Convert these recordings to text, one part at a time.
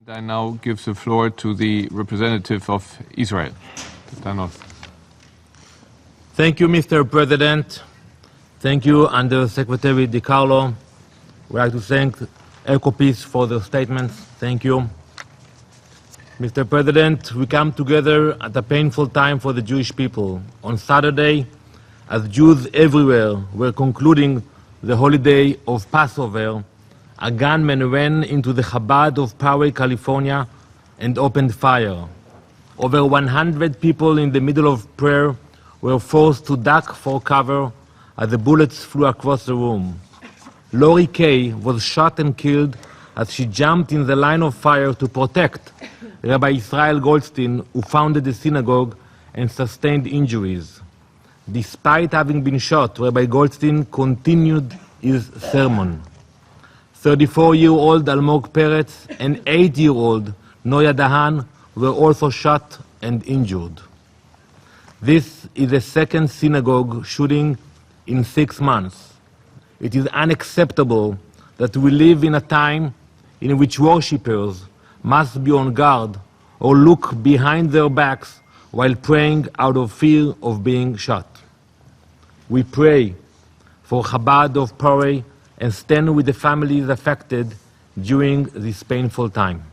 I now give the floor to the representative of Israel. Danón. Thank you, Mr. President. Thank you, Under Secretary Di Carlo. We'd like to thank ECOPEACE for their statements. Thank you. Mr. President, we come together at a painful time for the Jewish people. On Saturday, as Jews everywhere were concluding the holiday of Passover, a gunman ran into the Chabad of Poway, California, and opened fire. Over 100 people in the middle of prayer were forced to duck for cover as the bullets flew across the room. Lori Kay was shot and killed as she jumped in the line of fire to protect Rabbi Israel Goldstein, who founded the synagogue and sustained injuries. Despite having been shot, Rabbi Goldstein continued his sermon. 34-year-old Almog Peretz and 8-year-old Noya Dahan were also shot and injured. This is the second synagogue shooting in 6 months. It is unacceptable that we live in a time in which worshippers must be on guard or look behind their backs while praying out of fear of being shot. We pray for Chabad of Poway and stand with the families affected during this painful time.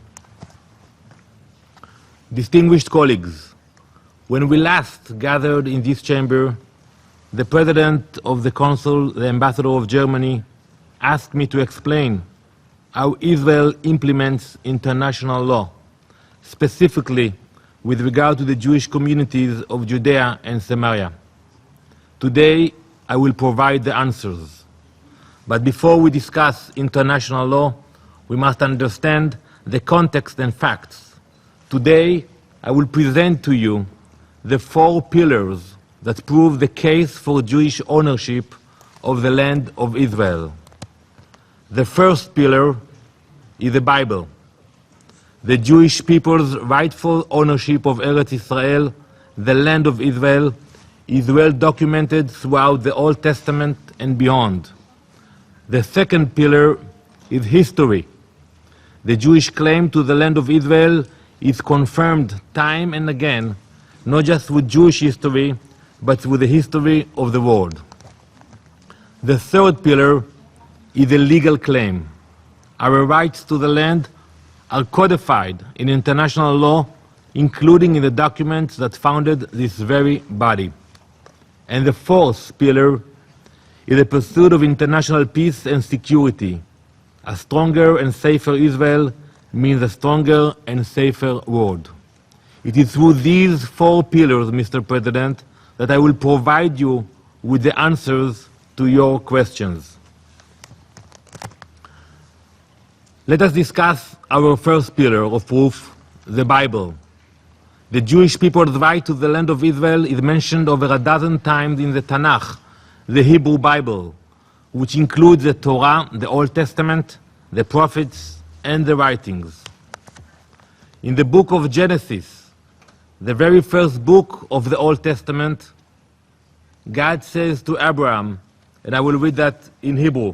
Distinguished colleagues, when we last gathered in this chamber, the President of the Council, the Ambassador of Germany, asked me to explain how Israel implements international law, specifically with regard to the Jewish communities of Judea and Samaria. Today, I will provide the answers. But before we discuss international law, we must understand the context and facts. Today, I will present to you the 4 pillars that prove the case for Jewish ownership of the land of Israel. The first pillar is the Bible. The Jewish people's rightful ownership of Eretz Israel, the land of Israel, is well documented throughout the Old Testament and beyond. The second pillar is history. The Jewish claim to the land of Israel is confirmed time and again, not just with Jewish history, but with the history of the world. The third pillar is a legal claim. Our rights to the land are codified in international law, including in the documents that founded this very body. And the fourth pillar is the pursuit of international peace and security. A stronger and safer Israel means a stronger and safer world. It is through these 4 pillars, Mr. President, that I will provide you with the answers to your questions. Let us discuss our first pillar of proof, the Bible. The Jewish people's right to the land of Israel is mentioned over a dozen times in the Tanakh, the Hebrew Bible, which includes the Torah, the Old Testament, the prophets, and the writings. In the book of Genesis, the very first book of the Old Testament, God says to Abraham, and I will read that in Hebrew,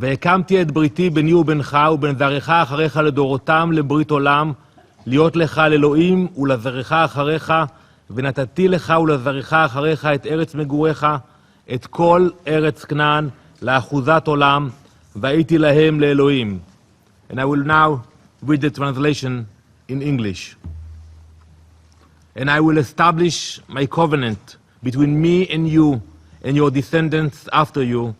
והקמתי את בריתי ביני ובינך ובין זרעך אחריך לדורותם לברית עולם, להיות לך לאלוהים ולזרעך אחריך, ונתתי לך ולזרעך אחריך את ארץ מגוריך, את כל ארץ כנען לאחוזת עולם, והייתי להם לאלוהים. And I will now read the translation in English. And I will establish my covenant between me and you and your descendants after you,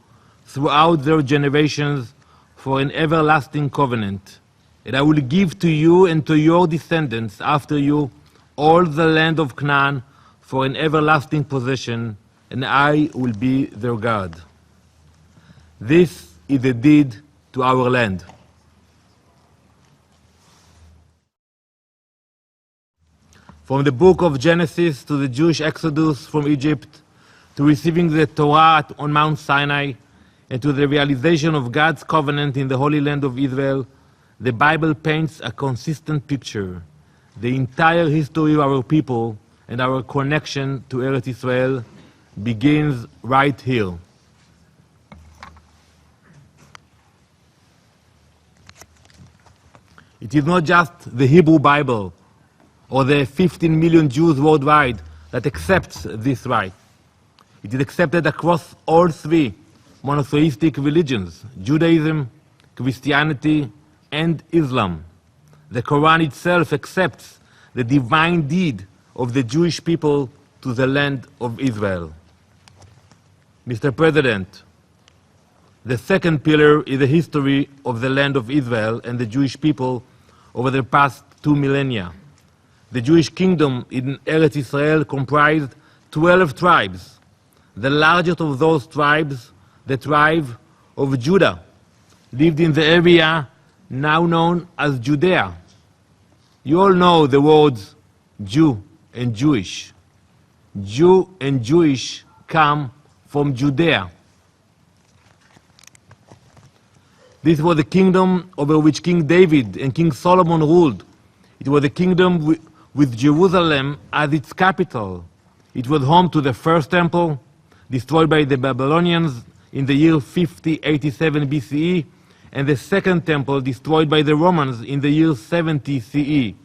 throughout their generations, for an everlasting covenant. And I will give to you and to your descendants after you all the land of Canaan for an everlasting possession, and I will be their God. This is a deed to our land. From the book of Genesis to the Jewish exodus from Egypt, to receiving the Torah on Mount Sinai, and to the realization of God's covenant in the Holy Land of Israel, the Bible paints a consistent picture. the entire history of our people and our connection to Eretz Israel begins right here. It is not just the Hebrew Bible or the 15 million Jews worldwide that accepts this right. It is accepted across all three monotheistic religions, Judaism, Christianity, and Islam. The Quran itself accepts the divine deed of the Jewish people to the land of Israel. Mr. President, the second pillar is the history of the land of Israel and the Jewish people over the past 2 millennia. The Jewish kingdom in Eretz Israel comprised 12 tribes. The largest of those tribes, the tribe of Judah, lived in the area now known as Judea. You all know the words Jew and Jewish. Jew and Jewish come from Judea. This was the kingdom over which King David and King Solomon ruled. It was a kingdom with Jerusalem as its capital. It was home to the first temple, destroyed by the Babylonians in the year 5087 BCE, and the second temple destroyed by the Romans in the year 70 CE.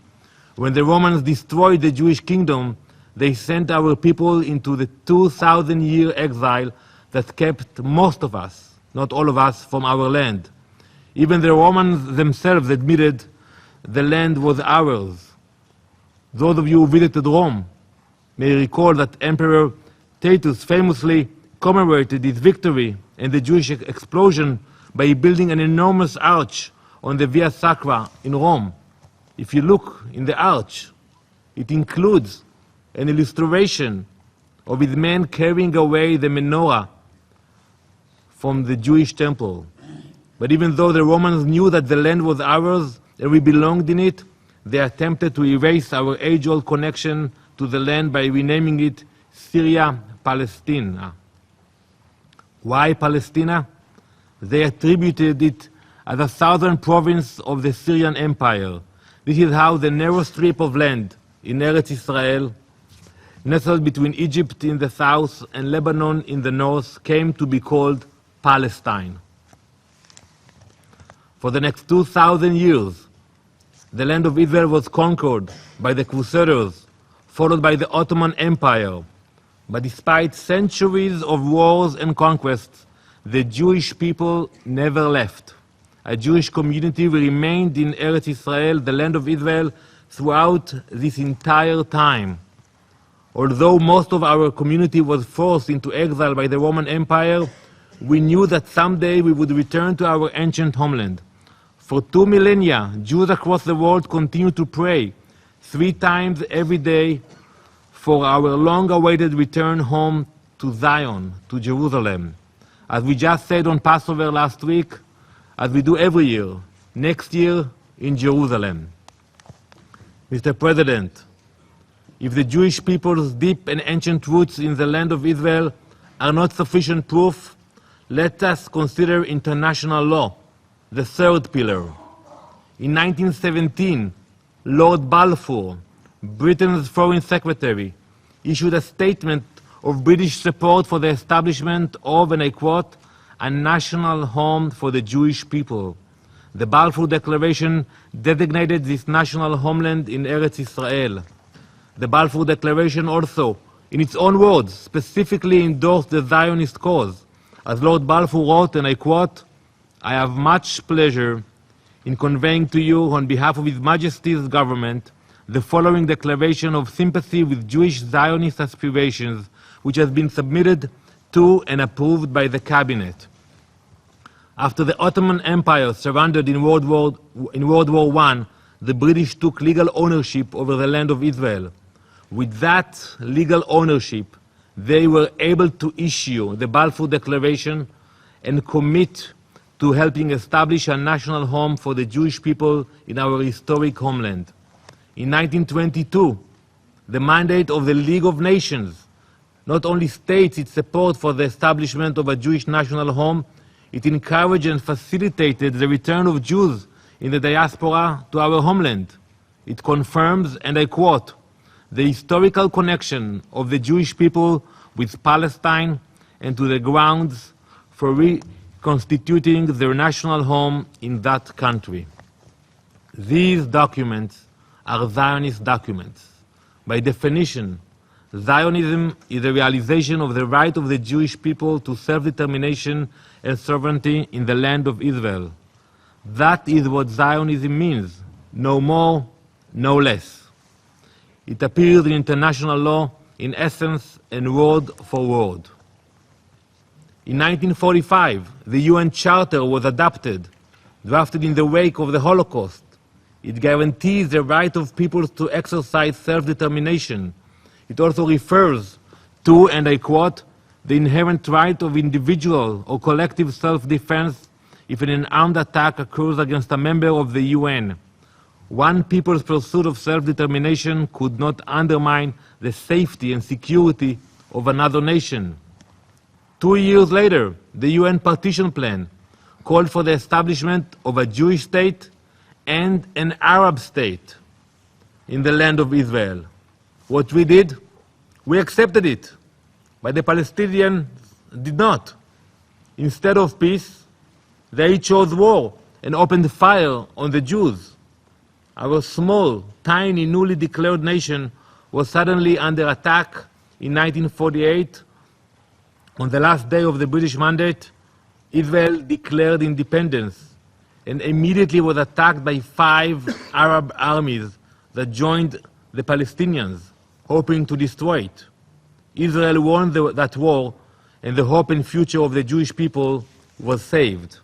When the Romans destroyed the Jewish kingdom, they sent our people into the 2,000-year exile that kept most of us, not all of us, from our land. Even the Romans themselves admitted the land was ours. Those of you who visited Rome may recall that Emperor Titus famously commemorated his victory and the Jewish explosion by building an enormous arch on the Via Sacra in Rome. If you look in the arch, it includes an illustration of his men carrying away the menorah from the Jewish temple. But even though the Romans knew that the land was ours and we belonged in it, they attempted to erase our age-old connection to the land by renaming it Syria Palestina. Why Palestina? They attributed it as a southern province of the Syrian Empire. This is how the narrow strip of land in Eretz Israel, nestled between Egypt in the south and Lebanon in the north, came to be called Palestine. For the next 2,000 years, the land of Israel was conquered by the Crusaders, followed by the Ottoman Empire. But despite centuries of wars and conquests, the Jewish people never left. A Jewish community remained in Eretz Israel, the land of Israel, throughout this entire time. Although most of our community was forced into exile by the Roman Empire, we knew that someday we would return to our ancient homeland. For 2 millennia, Jews across the world continued to pray 3 times every day for our long-awaited return home to Zion, to Jerusalem. As we just said on Passover last week, as we do every year, next year in Jerusalem. Mr. President, if the Jewish people's deep and ancient roots in the land of Israel are not sufficient proof, let us consider international law, the third pillar. In 1917, Lord Balfour, Britain's Foreign Secretary, issued a statement of British support for the establishment of, and I quote, a national home for the Jewish people. The Balfour Declaration designated this national homeland in Eretz Israel. The Balfour Declaration also, in its own words, specifically endorsed the Zionist cause. As Lord Balfour wrote, and I quote, I have much pleasure in conveying to you on behalf of His Majesty's government the following declaration of sympathy with Jewish Zionist aspirations, which has been submitted to and approved by the Cabinet. After the Ottoman Empire surrendered in World War I, the British took legal ownership over the land of Israel. With that legal ownership, they were able to issue the Balfour Declaration and commit to helping establish a national home for the Jewish people in our historic homeland. In 1922, the mandate of the League of Nations not only states its support for the establishment of a Jewish national home, it encouraged and facilitated the return of Jews in the diaspora to our homeland. It confirms, and I quote, the historical connection of the Jewish people with Palestine and to the grounds for reconstituting their national home in that country. These documents are Zionist documents. By definition, Zionism is the realization of the right of the Jewish people to self-determination and sovereignty in the land of Israel. That is what Zionism means, no more, no less. It appears in international law in essence and word for word. In 1945, the UN Charter was adopted, drafted in the wake of the Holocaust. It guarantees the right of peoples to exercise self-determination. It also refers to, and I quote, the inherent right of individual or collective self-defense if an armed attack occurs against a member of the UN. One people's pursuit of self-determination could not undermine the safety and security of another nation. 2 years later, the UN Partition Plan called for the establishment of a Jewish state and an Arab state in the land of Israel. What we did, we accepted it, but the Palestinians did not. Instead of peace, they chose war and opened fire on the Jews. Our small, tiny, newly declared nation was suddenly under attack in 1948. On the last day of the British Mandate, Israel declared independence and immediately was attacked by 5 Arab armies that joined the Palestinians, hoping to destroy it. Israel won that war, and the hope and future of the Jewish people was saved.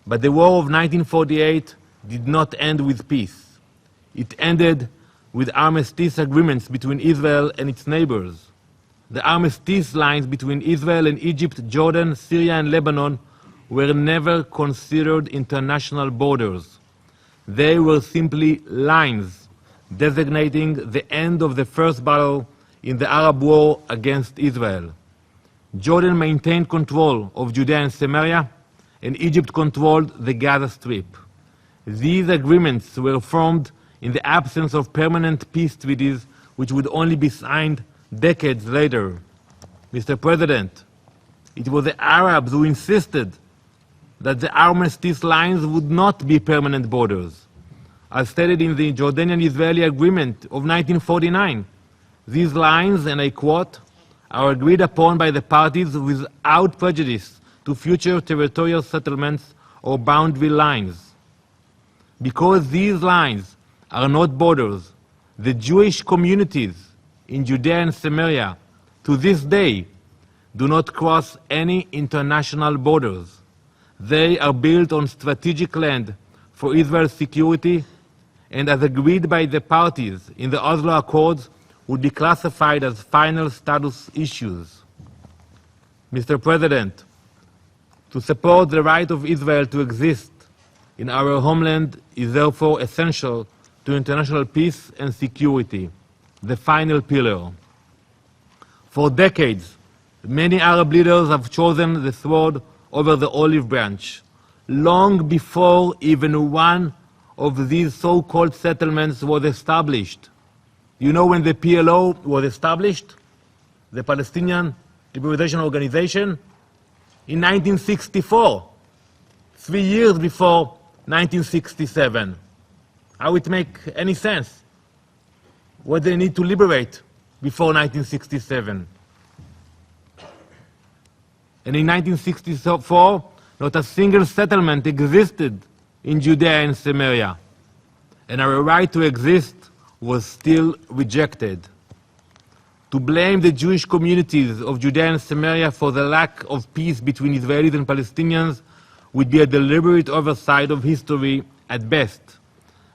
But the war of 1948 did not end with peace. It ended with armistice agreements between Israel and its neighbors. The armistice lines between Israel and Egypt, Jordan, Syria, and Lebanon were never considered international borders. They were simply lines designating the end of the first battle in the Arab war against Israel. Jordan maintained control of Judea and Samaria, and Egypt controlled the Gaza Strip. These agreements were formed in the absence of permanent peace treaties, which would only be signed decades later. Mr. President, it was the Arabs who insisted that the armistice lines would not be permanent borders. As stated in the Jordanian-Israeli Agreement of 1949, these lines, and I quote, are agreed upon by the parties without prejudice to future territorial settlements or boundary lines. Because these lines are not borders, the Jewish communities in Judea and Samaria to this day do not cross any international borders. They are built on strategic land for Israel's security, and as agreed by the parties in the Oslo Accords, would be classified as final status issues. Mr. President, to support the right of Israel to exist in our homeland is therefore essential to international peace and security, the final pillar. For decades, many Arab leaders have chosen the sword over the olive branch, long before even one of these so-called settlements was established. You know when the PLO was established, the Palestinian Liberation Organization? In 1964, 3 years before 1967. How it make any sense? What they need to liberate before 1967? And in 1964, not a single settlement existed in Judea and Samaria, and our right to exist was still rejected. To blame the Jewish communities of Judea and Samaria for the lack of peace between Israelis and Palestinians would be a deliberate oversight of history at best.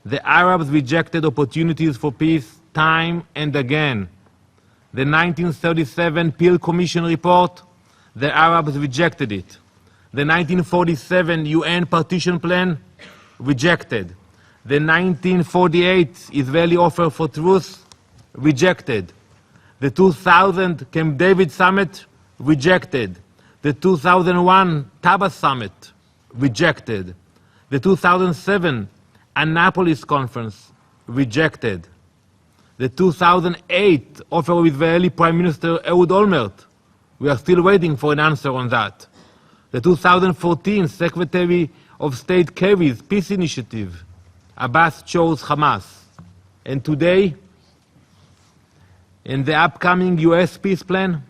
The Arabs rejected opportunities for peace time and again. The 1937 Peel Commission report, the Arabs rejected it. The 1947 UN Partition Plan, rejected. The 1948 Israeli offer for truce, rejected. The 2000 Camp David Summit, rejected. The 2001 Taba Summit, rejected. The 2007 Annapolis Conference, rejected. The 2008 offer of Israeli Prime Minister Ehud Olmert, we are still waiting for an answer on that. The 2014 Secretary of State Kerry's peace initiative, Abbas chose Hamas. And today, in the upcoming US peace plan,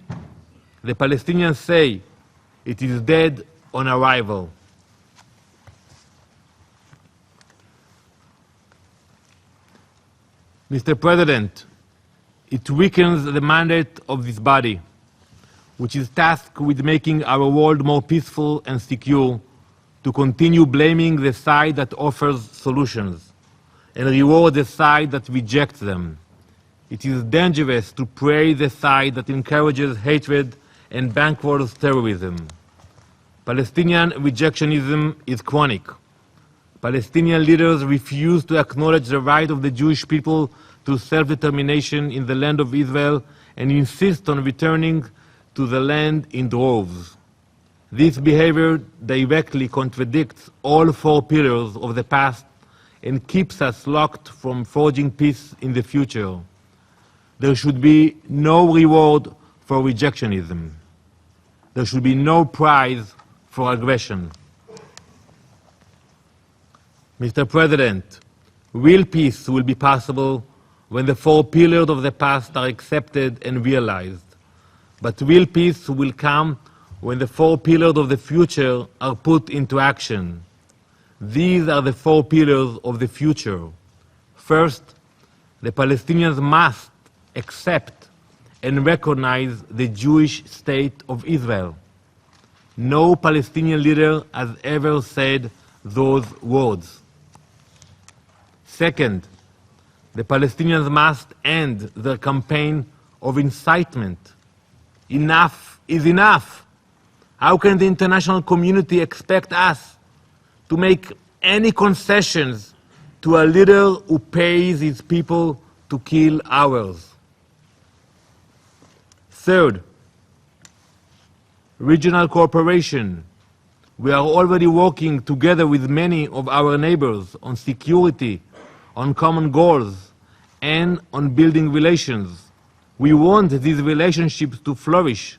the Palestinians say it is dead on arrival. Mr. President, it weakens the mandate of this body, which is tasked with making our world more peaceful and secure, to continue blaming the side that offers solutions and reward the side that rejects them. It is dangerous to praise the side that encourages hatred and bankrolls terrorism. Palestinian rejectionism is chronic. Palestinian leaders refuse to acknowledge the right of the Jewish people to self-determination in the land of Israel and insist on returning to the land in droves. This behavior directly contradicts all four pillars of the past and keeps us locked from forging peace in the future. There should be no reward for rejectionism. There should be no prize for aggression. Mr. President, real peace will be possible when the four pillars of the past are accepted and realized. But real peace will come when the four pillars of the future are put into action. These are the four pillars of the future. First, the Palestinians must accept and recognize the Jewish state of Israel. No Palestinian leader has ever said those words. Second, the Palestinians must end their campaign of incitement. Enough is enough. How can the international community expect us to make any concessions to a leader who pays his people to kill ours? Third, regional cooperation. We are already working together with many of our neighbors on security, on common goals, and on building relations. We want these relationships to flourish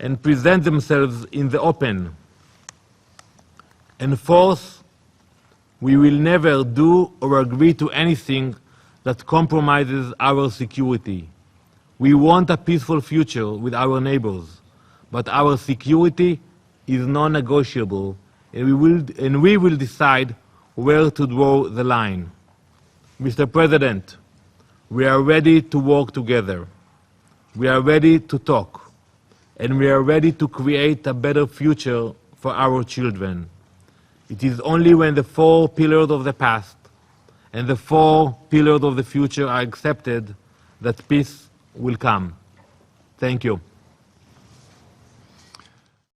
and present themselves in the open. And fourth, we will never do or agree to anything that compromises our security. We want a peaceful future with our neighbors, but our security is non-negotiable, and we will decide where to draw the line. Mr. President, we are ready to work together. We are ready to talk. And we are ready to create a better future for our children. It is only when the four pillars of the past and the four pillars of the future are accepted that peace will come. Thank you.